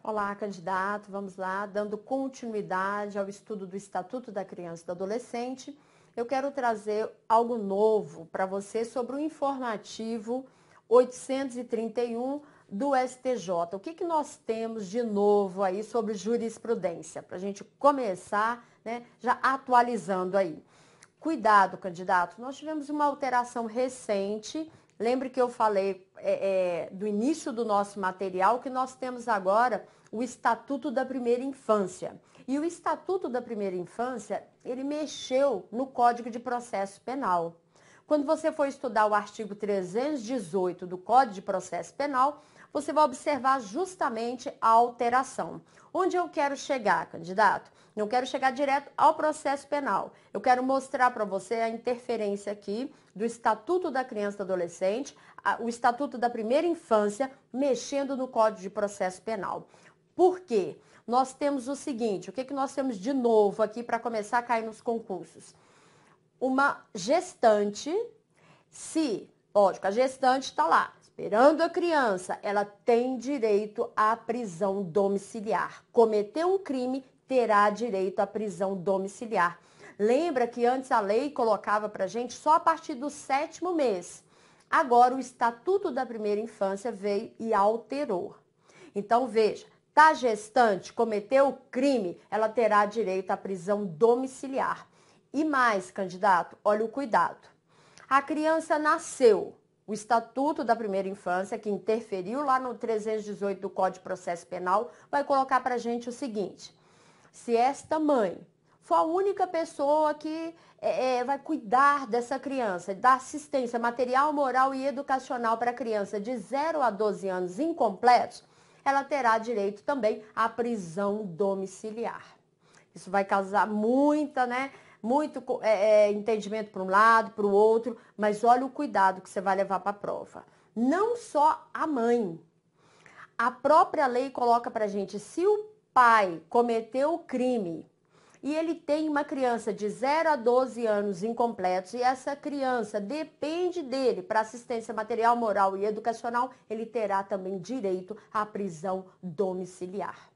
Olá, candidato. Vamos lá, dando continuidade ao estudo do Estatuto da Criança e do Adolescente. Eu quero trazer algo novo para você sobre o informativo 831 do STJ. O que nós temos de novo aí sobre jurisprudência? Para a gente começar, né, já atualizando aí. Cuidado, candidato, nós tivemos uma alteração recente. Lembre que eu falei do início do nosso material que nós temos agora o Estatuto da Primeira Infância. E o Estatuto da Primeira Infância, ele mexeu no Código de Processo Penal. Quando você for estudar o artigo 318 do Código de Processo Penal, você vai observar justamente a alteração. Onde eu quero chegar, candidato? Não quero chegar direto ao processo penal. Eu quero mostrar para você a interferência aqui do Estatuto da Criança e do Adolescente, o Estatuto da Primeira Infância, mexendo no Código de Processo Penal. Por quê? Nós temos o seguinte, o que nós temos de novo aqui para começar a cair nos concursos? Uma gestante, lógico, a gestante está lá, esperando a criança, ela tem direito à prisão domiciliar. Cometeu um crime, terá direito à prisão domiciliar. Lembra que antes a lei colocava para a gente só a partir do 7º mês. Agora o Estatuto da Primeira Infância veio e alterou. Então veja, tá gestante, cometeu o crime, ela terá direito à prisão domiciliar. E mais, candidato, olha o cuidado. A criança nasceu. O Estatuto da Primeira Infância, que interferiu lá no 318 do Código de Processo Penal, vai colocar para a gente o seguinte: se esta mãe for a única pessoa que vai cuidar dessa criança, dar assistência material, moral e educacional para a criança de 0 a 12 anos incompletos, ela terá direito também à prisão domiciliar. Isso vai causar muito entendimento para um lado, para o outro, mas olha o cuidado que você vai levar para a prova. Não só a mãe. A própria lei coloca para a gente, se o pai cometeu o crime e ele tem uma criança de 0 a 12 anos incompletos e essa criança depende dele para assistência material, moral e educacional, ele terá também direito à prisão domiciliar.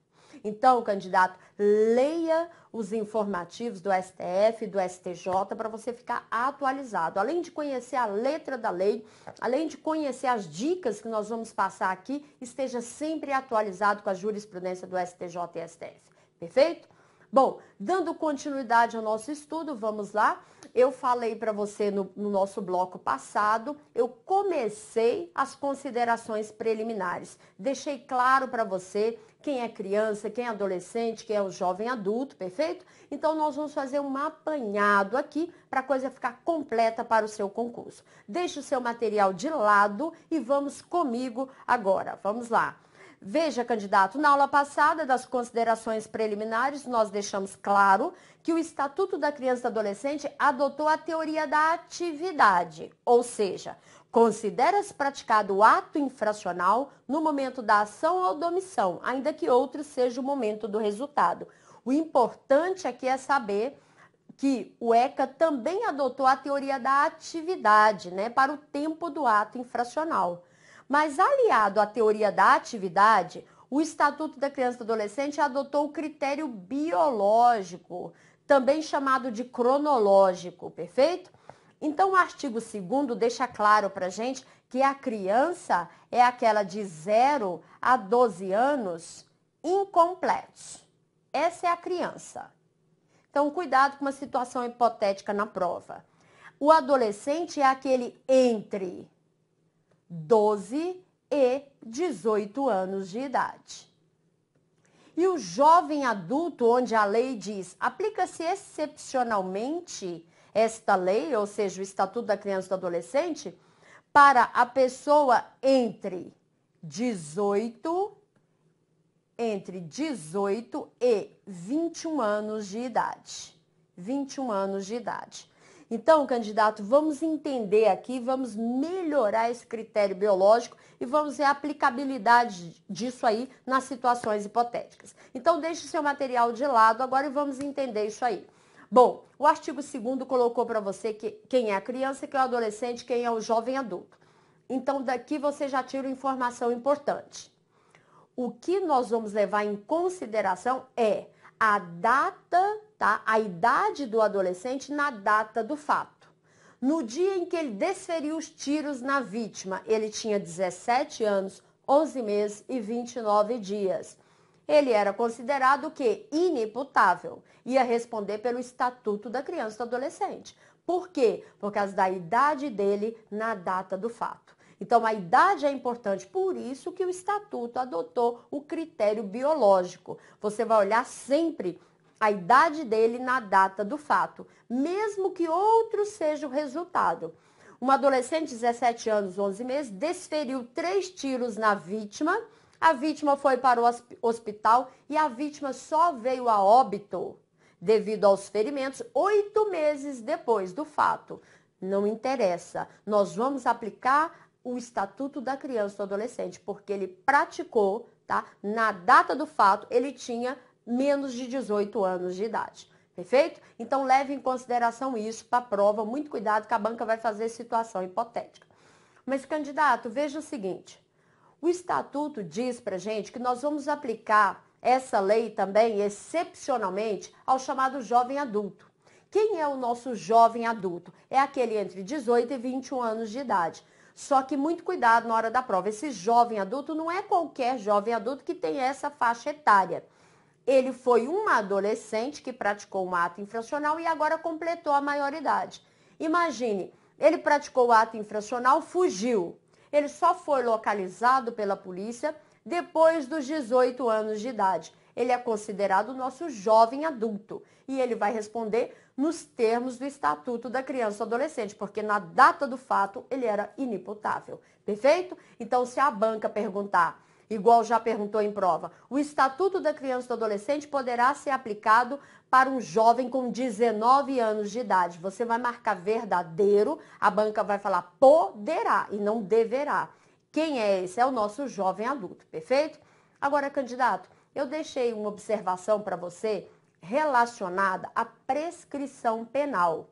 Então, candidato, leia os informativos do STF, do STJ, para você ficar atualizado. Além de conhecer a letra da lei, além de conhecer as dicas que nós vamos passar aqui, esteja sempre atualizado com a jurisprudência do STJ e STF. Perfeito? Bom, dando continuidade ao nosso estudo, vamos lá. Eu falei para você no nosso bloco passado, eu comecei as considerações preliminares. Deixei claro para você quem é criança, quem é adolescente, quem é o jovem adulto, perfeito? Então, nós vamos fazer um apanhado aqui para a coisa ficar completa para o seu concurso. Deixe o seu material de lado e vamos comigo agora. Vamos lá. Veja, candidato, na aula passada das considerações preliminares, nós deixamos claro que o Estatuto da Criança e do Adolescente adotou a teoria da atividade, ou seja, considera-se praticado o ato infracional no momento da ação ou da omissão, ainda que outro seja o momento do resultado. O importante aqui é saber que o ECA também adotou a teoria da atividade, para o tempo do ato infracional. Mas, aliado à teoria da atividade, o Estatuto da Criança e do Adolescente adotou o critério biológico, também chamado de cronológico, perfeito? Então, o artigo 2º deixa claro para a gente que a criança é aquela de 0 a 12 anos incompletos. Essa é a criança. Então, cuidado com uma situação hipotética na prova. O adolescente é aquele entre 12 e 18 anos de idade. E o jovem adulto, onde a lei diz, aplica-se excepcionalmente esta lei, ou seja, o Estatuto da Criança e do Adolescente, para a pessoa entre 18 e 21 anos de idade. 21 anos de idade. Então, candidato, vamos entender aqui, vamos melhorar esse critério biológico e vamos ver a aplicabilidade disso aí nas situações hipotéticas. Então, deixe o seu material de lado agora e vamos entender isso aí. Bom, o artigo 2º colocou para você quem é a criança, quem é o adolescente, quem é o jovem adulto. Então, daqui você já tira uma informação importante. o que nós vamos levar em consideração é a data, tá? A idade do adolescente na data do fato. No dia em que ele desferiu os tiros na vítima, ele tinha 17 anos, 11 meses e 29 dias. Ele era considerado o quê? Inimputável. Ia responder pelo Estatuto da Criança e do Adolescente. Por quê? Por causa da idade dele na data do fato. Então, a idade é importante, por isso que o Estatuto adotou o critério biológico. Você vai olhar sempre a idade dele na data do fato, mesmo que outro seja o resultado. Um adolescente de 17 anos, 11 meses, desferiu 3 tiros na vítima. A vítima foi para o hospital e a vítima só veio a óbito devido aos ferimentos 8 meses depois do fato. Não interessa. Nós vamos aplicar o Estatuto da Criança e do Adolescente, porque ele praticou, tá? Na data do fato, ele tinha menos de 18 anos de idade. Perfeito? Então, leve em consideração isso para a prova. Muito cuidado que a banca vai fazer situação hipotética. Mas, candidato, veja o seguinte. O Estatuto diz para a gente que nós vamos aplicar essa lei também, excepcionalmente, ao chamado jovem adulto. Quem é o nosso jovem adulto? É aquele entre 18 e 21 anos de idade. Só que muito cuidado na hora da prova. Esse jovem adulto não é qualquer jovem adulto que tem essa faixa etária. Ele foi um adolescente que praticou um ato infracional e agora completou a maioridade. Imagine, ele praticou o ato infracional, fugiu. Ele só foi localizado pela polícia depois dos 18 anos de idade. Ele é considerado o nosso jovem adulto e ele vai responder nos termos do Estatuto da Criança e do Adolescente, porque na data do fato ele era inimputável. Perfeito? Então, se a banca perguntar, igual já perguntou em prova, o Estatuto da Criança e do Adolescente poderá ser aplicado para um jovem com 19 anos de idade. Você vai marcar verdadeiro, a banca vai falar poderá e não deverá. Quem é esse? É o nosso jovem adulto, perfeito? Agora, candidato, eu deixei uma observação para você relacionada à prescrição penal.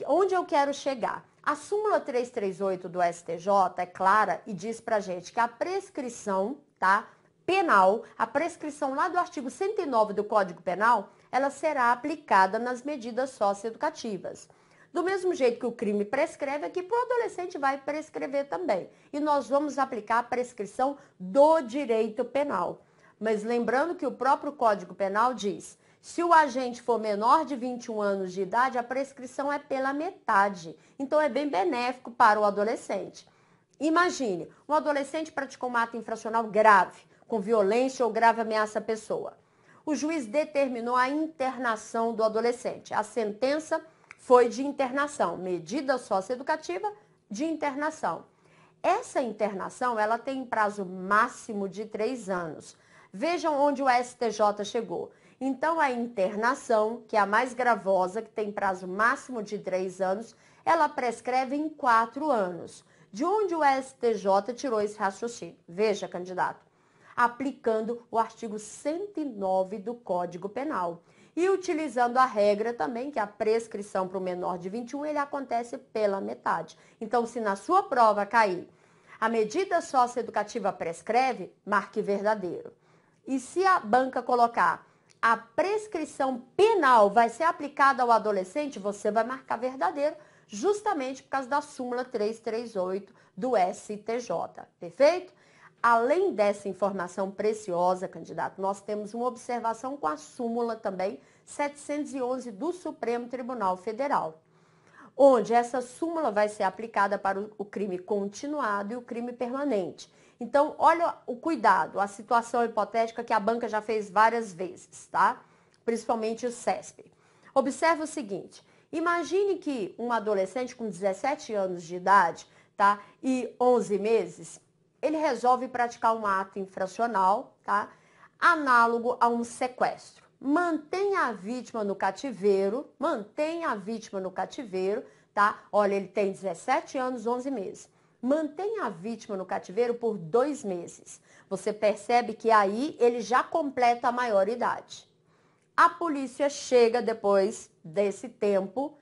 Onde eu quero chegar? A súmula 338 do STJ é clara e diz pra gente que a prescrição, tá, penal, a prescrição lá do artigo 109 do Código Penal, ela será aplicada nas medidas socioeducativas. Do mesmo jeito que o crime prescreve, aqui para o adolescente vai prescrever também. E nós vamos aplicar a prescrição do direito penal. Mas lembrando que o próprio Código Penal diz, se o agente for menor de 21 anos de idade, a prescrição é pela metade. Então, é bem benéfico para o adolescente. Imagine, um adolescente praticou um ato infracional grave, com violência ou grave ameaça à pessoa. O juiz determinou a internação do adolescente. A sentença foi de internação, medida socioeducativa de internação. Essa internação, ela tem prazo máximo de 3 anos. Vejam onde o STJ chegou. Então, a internação, que é a mais gravosa, que tem prazo máximo de 3 anos, ela prescreve em 4 anos. De onde o STJ tirou esse raciocínio? Veja, candidato, aplicando o artigo 109 do Código Penal. E utilizando a regra também, que a prescrição para o menor de 21, ele acontece pela metade. Então, se na sua prova cair, a medida socioeducativa prescreve, marque verdadeiro. E se a banca colocar a prescrição penal vai ser aplicada ao adolescente, você vai marcar verdadeiro, justamente por causa da súmula 338 do STJ. Perfeito? Além dessa informação preciosa, candidato, nós temos uma observação com a súmula também 711 do Supremo Tribunal Federal, onde essa súmula vai ser aplicada para o crime continuado e o crime permanente. Então, olha o cuidado, a situação hipotética que a banca já fez várias vezes, tá? Principalmente o CESP. Observe o seguinte, imagine que um adolescente com 17 anos de idade, tá? E 11 meses, ele resolve praticar um ato infracional, tá? Análogo a um sequestro. Mantenha a vítima no cativeiro, tá? Olha, ele tem 17 anos, 11 meses. Mantenha a vítima no cativeiro por 2 meses. Você percebe que aí ele já completa a maioridade. A polícia chega depois desse tempo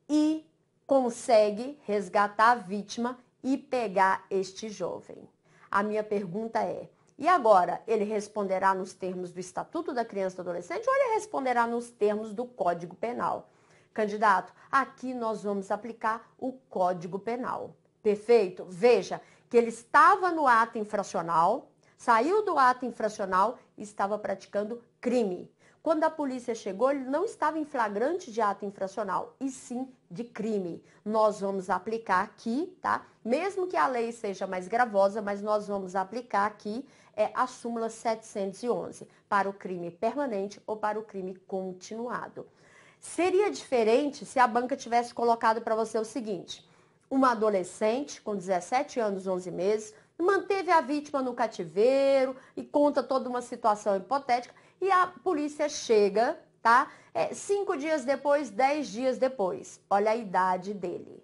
e consegue resgatar a vítima e pegar este jovem. A minha pergunta é, E agora, ele responderá nos termos do Estatuto da Criança e do Adolescente ou ele responderá nos termos do Código Penal? Candidato, aqui nós vamos aplicar o Código Penal. Perfeito? Veja que ele estava no ato infracional, saiu do ato infracional e estava praticando crime. Quando a polícia chegou, ele não estava em flagrante de ato infracional, e sim de crime. Nós vamos aplicar aqui, tá? Mesmo que a lei seja mais gravosa, mas nós vamos aplicar aqui a súmula 711 para o crime permanente ou para o crime continuado. Seria diferente se a banca tivesse colocado para você o seguinte: uma adolescente com 17 anos, 11 meses, manteve a vítima no cativeiro e conta toda uma situação hipotética e a polícia chega, tá? 5 dias depois, 10 dias depois. Olha a idade dele.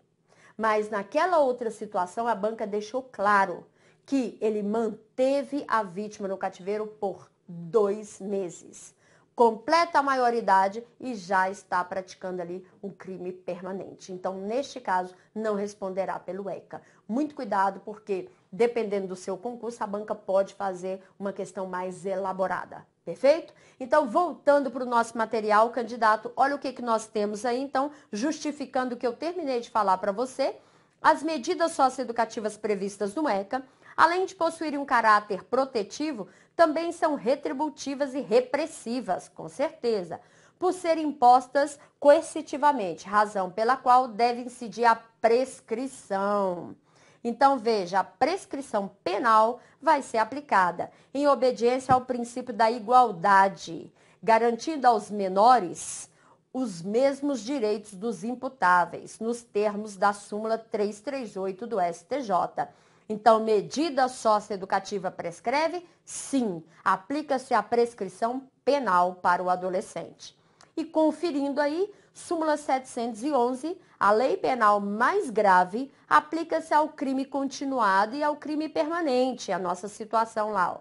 Mas naquela outra situação, a banca deixou claro que ele manteve a vítima no cativeiro por 2 meses. Completa a maioridade e já está praticando ali um crime permanente. Então, neste caso, não responderá pelo ECA. Muito cuidado, porque dependendo do seu concurso, a banca pode fazer uma questão mais elaborada. Perfeito? Então, voltando para o nosso material, candidato, olha o que nós temos aí, então, justificando o que eu terminei de falar para você. As medidas socioeducativas previstas no ECA, além de possuírem um caráter protetivo, também são retributivas e repressivas, com certeza, por serem impostas coercitivamente, razão pela qual deve incidir a prescrição. Então, veja, a prescrição penal vai ser aplicada em obediência ao princípio da igualdade, garantindo aos menores os mesmos direitos dos imputáveis, nos termos da súmula 338 do STJ. Então, medida socioeducativa prescreve? Sim, aplica-se a prescrição penal para o adolescente. E conferindo aí, súmula 711, a lei penal mais grave aplica-se ao crime continuado e ao crime permanente, a nossa situação lá, ó.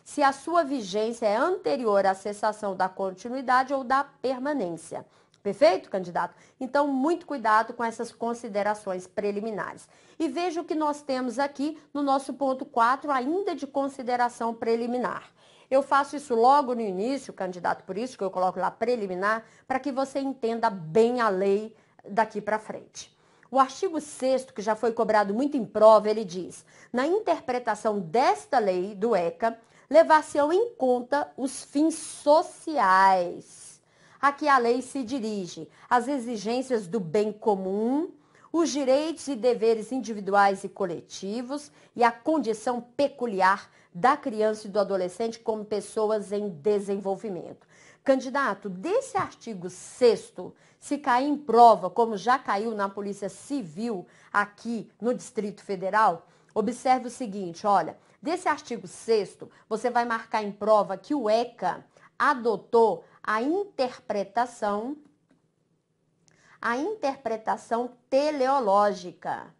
Se a sua vigência é anterior à cessação da continuidade ou da permanência. Perfeito, candidato? Então, muito cuidado com essas considerações preliminares. E veja o que nós temos aqui no nosso ponto 4, ainda de consideração preliminar. Eu faço isso logo no início, candidato, por isso que eu coloco lá preliminar, para que você entenda bem a lei daqui para frente. O artigo 6º, que já foi cobrado muito em prova, ele diz: na interpretação desta lei do ECA, levar-se-ão em conta os fins sociais. Aqui a lei se dirige às exigências do bem comum, os direitos e deveres individuais e coletivos e a condição peculiar da criança e do adolescente como pessoas em desenvolvimento. Candidato, desse artigo 6º, se cair em prova, como já caiu na Polícia Civil aqui no Distrito Federal, observe o seguinte, olha, desse artigo 6º, você vai marcar em prova que o ECA adotou a interpretação teleológica.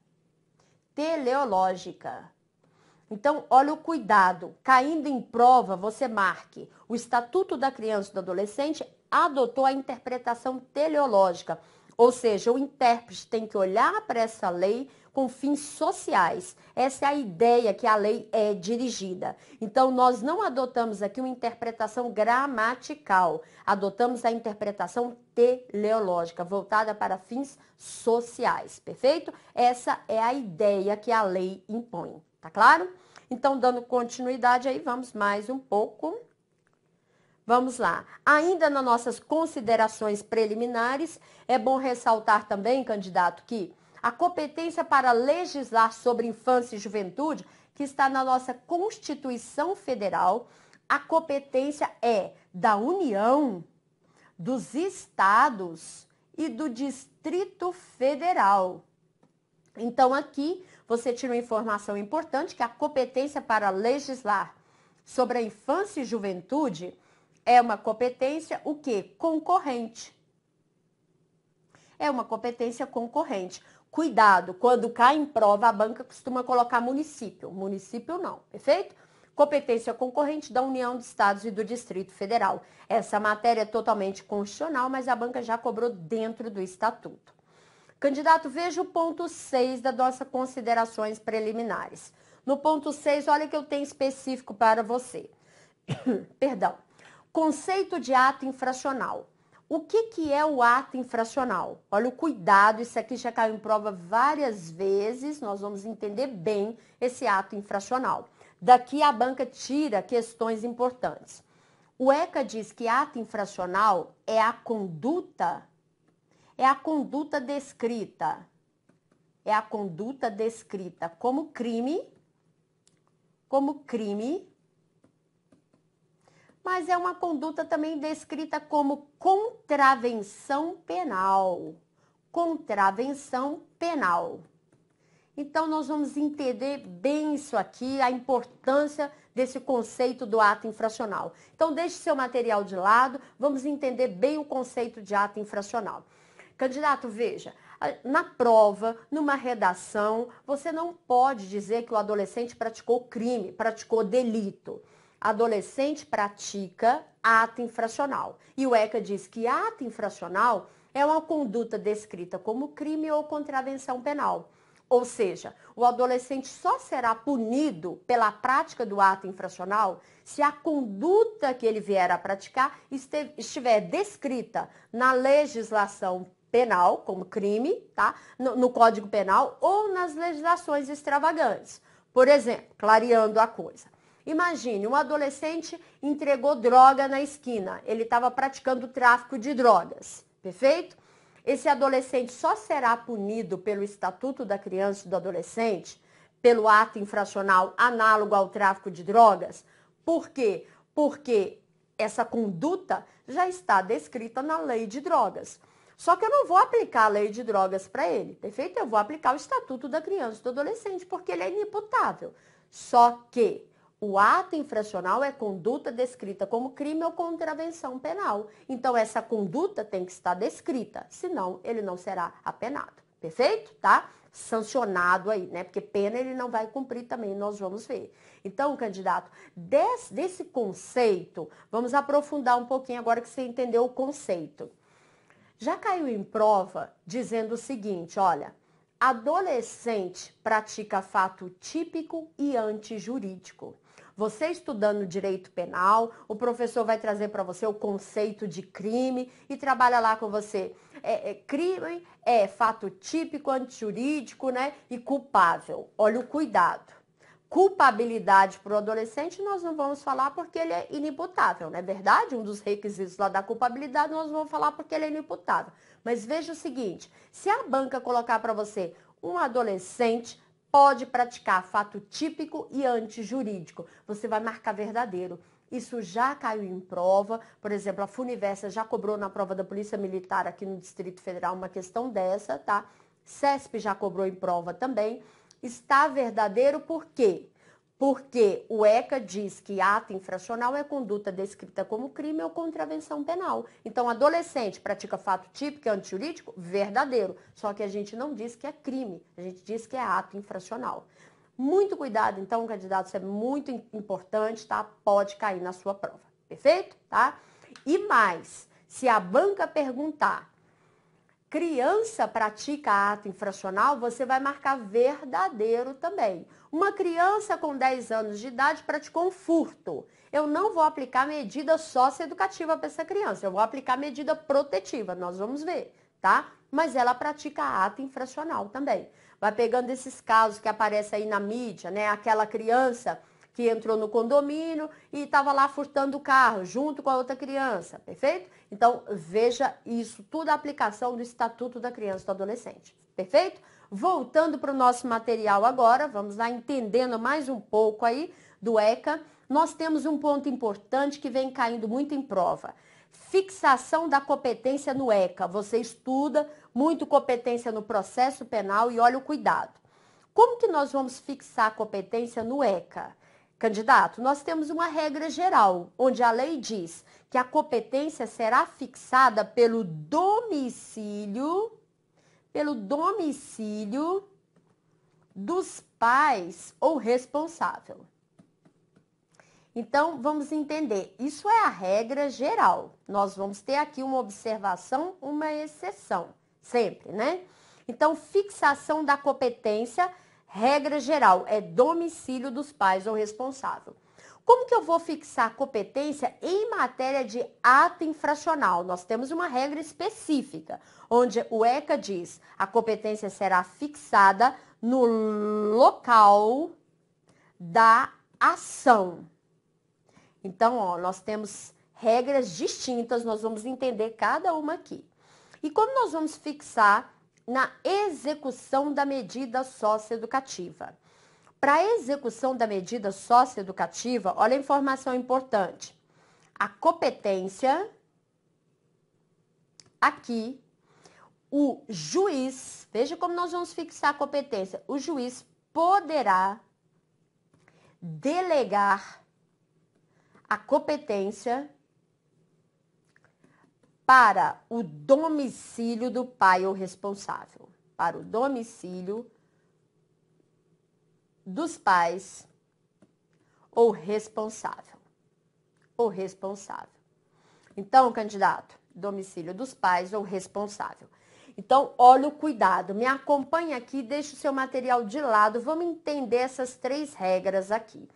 Então, olha o cuidado. Caindo em prova, você marque. O Estatuto da Criança e do Adolescente adotou a interpretação teleológica. Ou seja, o intérprete tem que olhar para essa lei com fins sociais. Essa é a ideia que a lei é dirigida. Então, nós não adotamos aqui uma interpretação gramatical, adotamos a interpretação teleológica, voltada para fins sociais, perfeito? Essa é a ideia que a lei impõe, tá claro? Então, dando continuidade aí, vamos mais um pouco. Vamos lá. Ainda nas nossas considerações preliminares, é bom ressaltar também, candidato, que a competência para legislar sobre infância e juventude, que está na nossa Constituição Federal, a competência é da União, dos estados e do Distrito Federal. Então, aqui você tira uma informação importante, que a competência para legislar sobre a infância e juventude é uma competência, o quê? Concorrente. É uma competência concorrente. Cuidado, quando cai em prova, a banca costuma colocar município. Município não, perfeito? Competência concorrente da União dos Estados e do Distrito Federal. Essa matéria é totalmente constitucional, mas a banca já cobrou dentro do estatuto. Candidato, veja o ponto 6 das nossas considerações preliminares. No ponto 6, olha que eu tenho específico para você. Perdão. Conceito de ato infracional. O que é o ato infracional? Olha o cuidado, isso aqui já caiu em prova várias vezes, nós vamos entender bem esse ato infracional. Daqui a banca tira questões importantes. O ECA diz que ato infracional é a conduta descrita. É a conduta descrita como crime, mas é uma conduta também descrita como contravenção penal. Contravenção penal. Então, nós vamos entender bem isso aqui, a importância desse conceito do ato infracional. Então, deixe seu material de lado, vamos entender bem o conceito de ato infracional. Candidato, veja, na prova, numa redação, você não pode dizer que o adolescente praticou crime, praticou delito. Adolescente pratica ato infracional. E o ECA diz que ato infracional é uma conduta descrita como crime ou contravenção penal. Ou seja, o adolescente só será punido pela prática do ato infracional se a conduta que ele vier a praticar estiver descrita na legislação penal, como crime, tá? No Código Penal ou nas legislações extravagantes. Por exemplo, clareando a coisa. Imagine, um adolescente entregou droga na esquina. Ele estava praticando tráfico de drogas, perfeito? Esse adolescente só será punido pelo Estatuto da Criança e do Adolescente, pelo ato infracional análogo ao tráfico de drogas. Por quê? Porque essa conduta já está descrita na lei de drogas. Só que eu não vou aplicar a lei de drogas para ele, perfeito? Eu vou aplicar o Estatuto da Criança e do Adolescente, porque ele é inimputável. Só que o ato infracional é conduta descrita como crime ou contravenção penal. Então, essa conduta tem que estar descrita, senão ele não será apenado. Perfeito? Tá? Sancionado aí, né? Porque pena ele não vai cumprir também, nós vamos ver. Então, candidato, desse conceito, vamos aprofundar um pouquinho agora que você entendeu o conceito. Já caiu em prova dizendo o seguinte, olha, adolescente pratica fato típico e antijurídico. Você estudando direito penal, o professor vai trazer para você o conceito de crime e trabalha lá com você. Crime é fato típico, antijurídico, né? E culpável. Olha o cuidado. Culpabilidade para o adolescente nós não vamos falar porque ele é inimputável, não é verdade? Um dos requisitos lá da culpabilidade nós vamos falar porque ele é inimputável. Mas veja o seguinte, se a banca colocar para você um adolescente pode praticar fato típico e antijurídico, você vai marcar verdadeiro. Isso já caiu em prova, por exemplo, a Funivesta já cobrou na prova da Polícia Militar aqui no Distrito Federal uma questão dessa, tá? CESP já cobrou em prova também. Está verdadeiro por quê? Porque o ECA diz que ato infracional é conduta descrita como crime ou contravenção penal. Então, adolescente pratica fato típico e antijurídico? Verdadeiro. Só que a gente não diz que é crime, a gente diz que é ato infracional. Muito cuidado, então, candidato, isso é muito importante, tá? Pode cair na sua prova, perfeito? Tá? E mais, se a banca perguntar, criança pratica ato infracional, você vai marcar verdadeiro também. Uma criança com 10 anos de idade praticou um furto. Eu não vou aplicar medida socioeducativa para essa criança, eu vou aplicar medida protetiva, nós vamos ver, tá? Mas ela pratica ato infracional também. Vai pegando esses casos que aparecem aí na mídia, né? Aquela criança que entrou no condomínio e estava lá furtando o carro junto com a outra criança, perfeito? Então, veja isso, tudo a aplicação do Estatuto da Criança e do Adolescente, perfeito? Voltando para o nosso material agora, vamos lá entendendo mais um pouco aí do ECA. Nós temos um ponto importante que vem caindo muito em prova. Fixação da competência no ECA. Você estuda muito competência no processo penal e olha o cuidado. Como que nós vamos fixar a competência no ECA? Candidato, nós temos uma regra geral, onde a lei diz que a competência será fixada pelo domicílio dos pais ou responsável. Então, vamos entender, isso é a regra geral. Nós vamos ter aqui uma observação, uma exceção, sempre, né? Então, fixação da competência regra geral, é domicílio dos pais ou responsável. Como que eu vou fixar competência em matéria de ato infracional? Nós temos uma regra específica, onde o ECA diz a competência será fixada no local da ação. Então, ó, nós temos regras distintas, nós vamos entender cada uma aqui. E como nós vamos fixar na execução da medida socioeducativa? Para a execução da medida socioeducativa, olha a informação importante. A competência, aqui, o juiz, veja como nós vamos fixar a competência. O juiz poderá delegar a competência para o domicílio do pai ou responsável. Para o domicílio dos pais ou responsável. Ou responsável. Então, candidato, domicílio dos pais ou responsável. Então, olha o cuidado. Me acompanha aqui, deixa o seu material de lado. Vamos entender essas 3 regras aqui.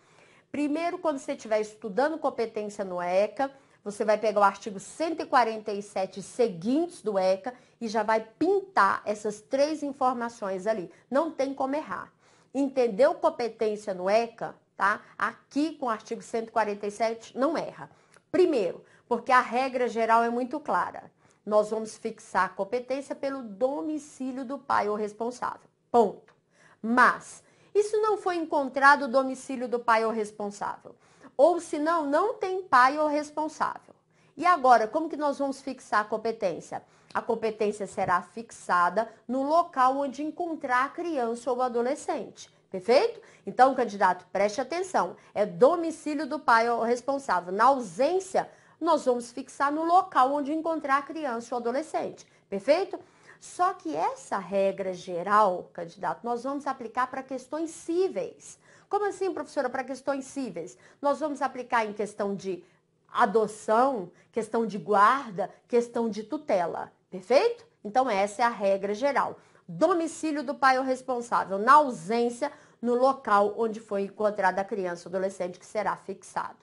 Primeiro, quando você estiver estudando competência no ECA, você vai pegar o artigo 147 seguintes do ECA e já vai pintar essas 3 informações ali. Não tem como errar. Entendeu competência no ECA, tá? Aqui com o artigo 147 não erra. Primeiro, porque a regra geral é muito clara. Nós vamos fixar a competência pelo domicílio do pai ou responsável. Ponto. Mas, e se não foi encontrado o domicílio do pai ou responsável? Ou se não tem pai ou responsável. E agora, como que nós vamos fixar a competência? A competência será fixada no local onde encontrar a criança ou adolescente. Perfeito? Então, candidato, preste atenção. É domicílio do pai ou responsável. Na ausência, nós vamos fixar no local onde encontrar a criança ou adolescente. Perfeito? Só que essa regra geral, candidato, nós vamos aplicar para questões cíveis. Como assim, professora, para questões cíveis? Nós vamos aplicar em questão de adoção, questão de guarda, questão de tutela. Perfeito? Então, essa é a regra geral. Domicílio do pai ou responsável, na ausência, no local onde foi encontrada a criança ou adolescente que será fixado.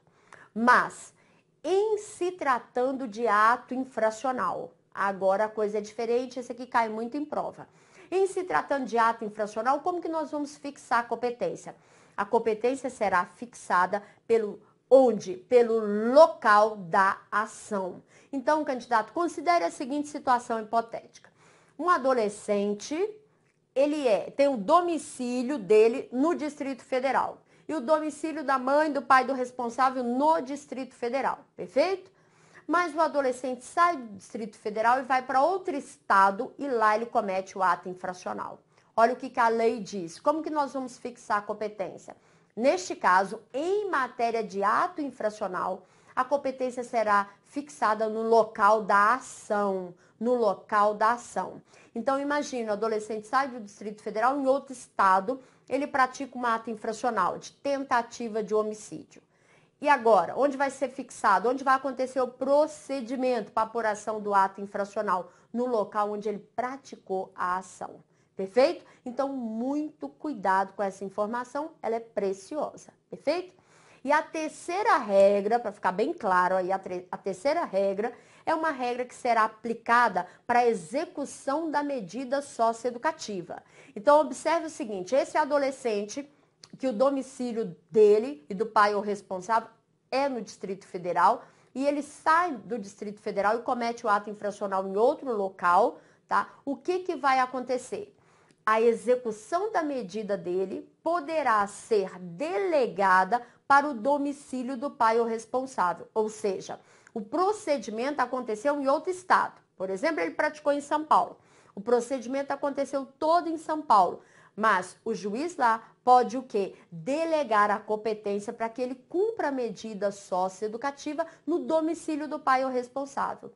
Mas, em se tratando de ato infracional, agora a coisa é diferente, esse aqui cai muito em prova. Em se tratando de ato infracional, como que nós vamos fixar a competência? A competência será fixada pelo local da ação. Então, candidato, considere a seguinte situação hipotética. Um adolescente, tem o domicílio dele no Distrito Federal. E o domicílio da mãe, do pai, do responsável no Distrito Federal. Perfeito? Mas o adolescente sai do Distrito Federal e vai para outro estado e lá ele comete o ato infracional. Olha o que a lei diz. Como que nós vamos fixar a competência? Neste caso, em matéria de ato infracional, a competência será fixada no local da ação. No local da ação. Então, imagina, o adolescente sai do Distrito Federal em outro estado, ele pratica um ato infracional de tentativa de homicídio. E agora, onde vai ser fixado? Onde vai acontecer o procedimento para apuração do ato infracional? No local onde ele praticou a ação. Perfeito? Então, muito cuidado com essa informação, ela é preciosa. Perfeito? E a terceira regra, para ficar bem claro aí, a terceira regra é uma regra que será aplicada para a execução da medida socioeducativa. Então, observe o seguinte, esse adolescente, que o domicílio dele e do pai ou responsável é no Distrito Federal, e ele sai do Distrito Federal e comete o ato infracional em outro local, tá? O que vai acontecer? A execução da medida dele poderá ser delegada para o domicílio do pai ou responsável. Ou seja, o procedimento aconteceu em outro estado. Por exemplo, ele praticou em São Paulo. O procedimento aconteceu todo em São Paulo. Mas o juiz lá pode o quê? Delegar a competência para que ele cumpra a medida socioeducativa no domicílio do pai ou responsável.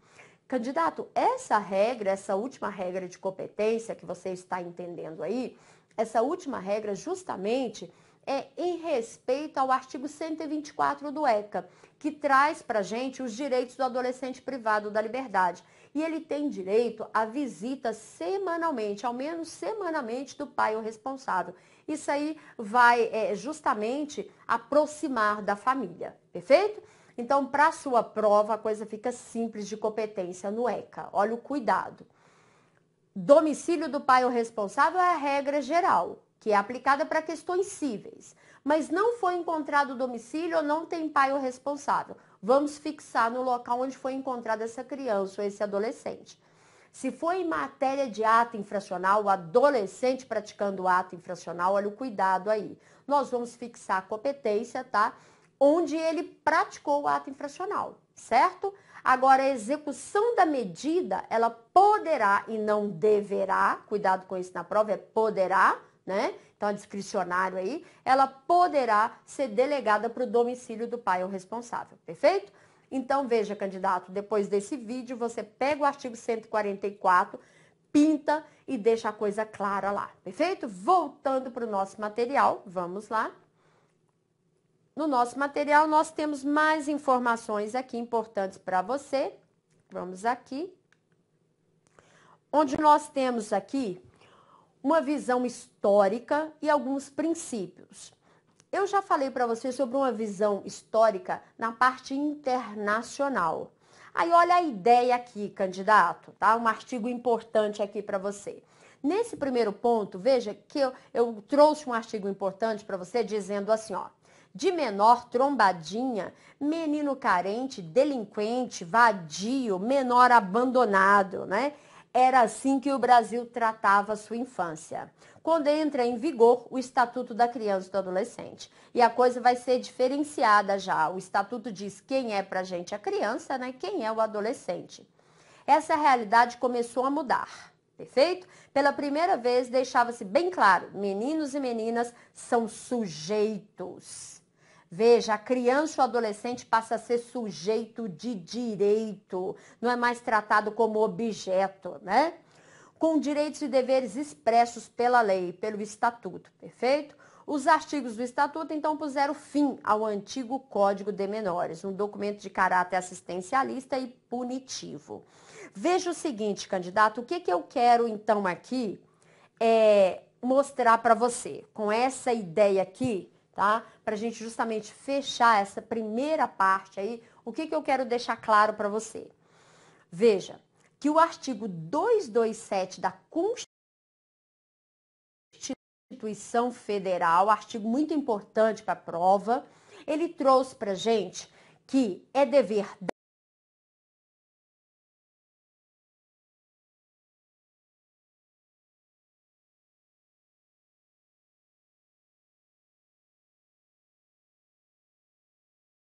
Candidato, essa regra, essa última regra de competência que você está entendendo aí, essa última regra justamente é em respeito ao artigo 124 do ECA, que traz para a gente os direitos do adolescente privado da liberdade. e ele tem direito a visita semanalmente, ao menos semanalmente, do pai ou responsável. Isso aí vai justamente aproximar da família, perfeito? Então, para a sua prova, a coisa fica simples de competência no ECA. Olha o cuidado. Domicílio do pai ou responsável é a regra geral, que é aplicada para questões cíveis. Mas não foi encontrado o domicílio ou não tem pai ou responsável. Vamos fixar no local onde foi encontrada essa criança ou esse adolescente. Se for em matéria de ato infracional, o adolescente praticando o ato infracional, olha o cuidado aí. Nós vamos fixar a competência, tá? Onde ele praticou o ato infracional, certo? Agora, a execução da medida, ela poderá e não deverá, cuidado com isso na prova, é poderá, né? Então, é discricionário aí, ela poderá ser delegada para o domicílio do pai ou responsável, perfeito? Então, veja, candidato, depois desse vídeo, você pega o artigo 144, pinta e deixa a coisa clara lá, perfeito? Voltando para o nosso material, vamos lá. No nosso material, nós temos mais informações aqui importantes para você. Vamos aqui. Onde nós temos aqui uma visão histórica e alguns princípios. Eu já falei para você sobre uma visão histórica na parte internacional. Aí olha a ideia aqui, candidato, tá? Um artigo importante aqui para você. Nesse primeiro ponto, veja que eu trouxe um artigo importante para você dizendo assim, ó. De menor, trombadinha, menino carente, delinquente, vadio, menor abandonado, né? Era assim que o Brasil tratava a sua infância. Quando entra em vigor o Estatuto da Criança e do Adolescente. E a coisa vai ser diferenciada já. O Estatuto diz quem é pra gente a criança, né? Quem é o adolescente. Essa realidade começou a mudar, perfeito? Pela primeira vez deixava-se bem claro, meninos e meninas são sujeitos. Veja, a criança ou adolescente passa a ser sujeito de direito, não é mais tratado como objeto, né? Com direitos e deveres expressos pela lei, pelo estatuto, perfeito? Os artigos do estatuto, então, puseram fim ao antigo Código de Menores, um documento de caráter assistencialista e punitivo. Veja o seguinte, candidato, o que eu quero, então, aqui mostrar para você, com essa ideia aqui, tá? Para a gente justamente fechar essa primeira parte aí, o que eu quero deixar claro para você? Veja, que o artigo 227 da Constituição Federal, artigo muito importante para a prova, ele trouxe para gente que é dever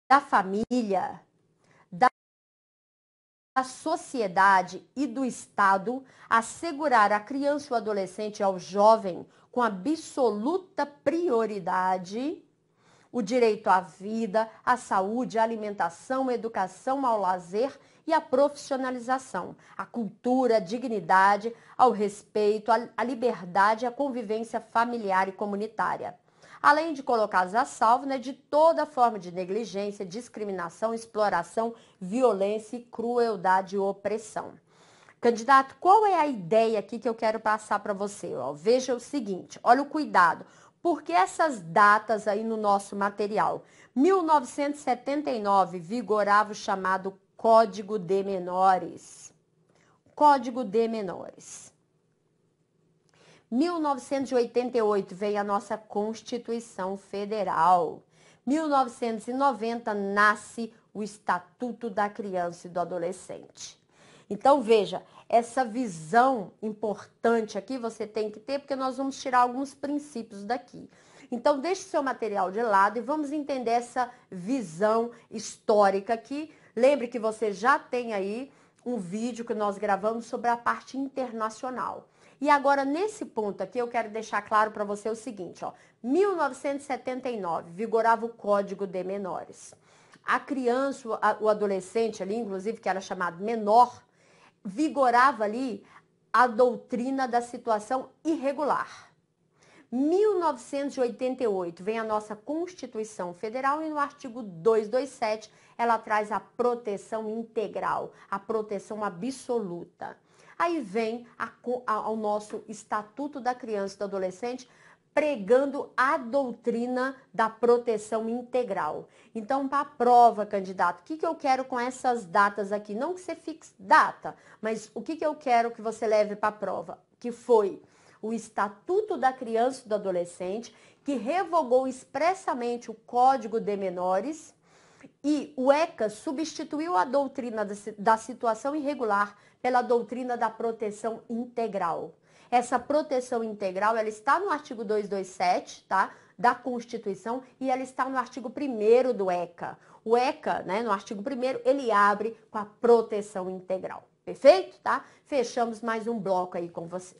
da família, da sociedade e do Estado assegurar à criança, ao adolescente e ao jovem com absoluta prioridade o direito à vida, à saúde, à alimentação, à educação, ao lazer e à profissionalização, à cultura, à dignidade, ao respeito, à liberdade e à convivência familiar e comunitária. Além de colocá-los a salvo, né, de toda forma de negligência, discriminação, exploração, violência, crueldade e opressão. Candidato, qual é a ideia aqui que eu quero passar para você? Ó, veja o seguinte, olha o cuidado. Por que essas datas aí no nosso material? 1979, vigorava o chamado Código de Menores. Código de Menores. 1988 veio a nossa Constituição Federal. 1990 nasce o Estatuto da Criança e do Adolescente. Então, veja, essa visão importante aqui você tem que ter, porque nós vamos tirar alguns princípios daqui. Então, deixe seu material de lado e vamos entender essa visão histórica aqui. Lembre que você já tem aí um vídeo que nós gravamos sobre a parte internacional. E agora, nesse ponto aqui, eu quero deixar claro para você o seguinte, ó. 1979, vigorava o Código de Menores. A criança, o adolescente ali, inclusive, que era chamado menor, vigorava ali a doutrina da situação irregular. 1988 vem a nossa Constituição Federal e no artigo 227 ela traz a proteção integral, a proteção absoluta. Aí vem ao nosso Estatuto da Criança e do Adolescente, pregando a doutrina da proteção integral. Então, para a prova, candidato, o que eu quero com essas datas aqui? Não que você fixe data, mas o que eu quero que você leve para a prova? Que foi o Estatuto da Criança e do Adolescente, que revogou expressamente o Código de Menores, e o ECA substituiu a doutrina da situação irregular pela doutrina da proteção integral. Essa proteção integral, ela está no artigo 227, tá? Da Constituição, e ela está no artigo 1º do ECA. O ECA, né, no artigo 1º, ele abre com a proteção integral. Perfeito? Tá? Fechamos mais um bloco aí com você.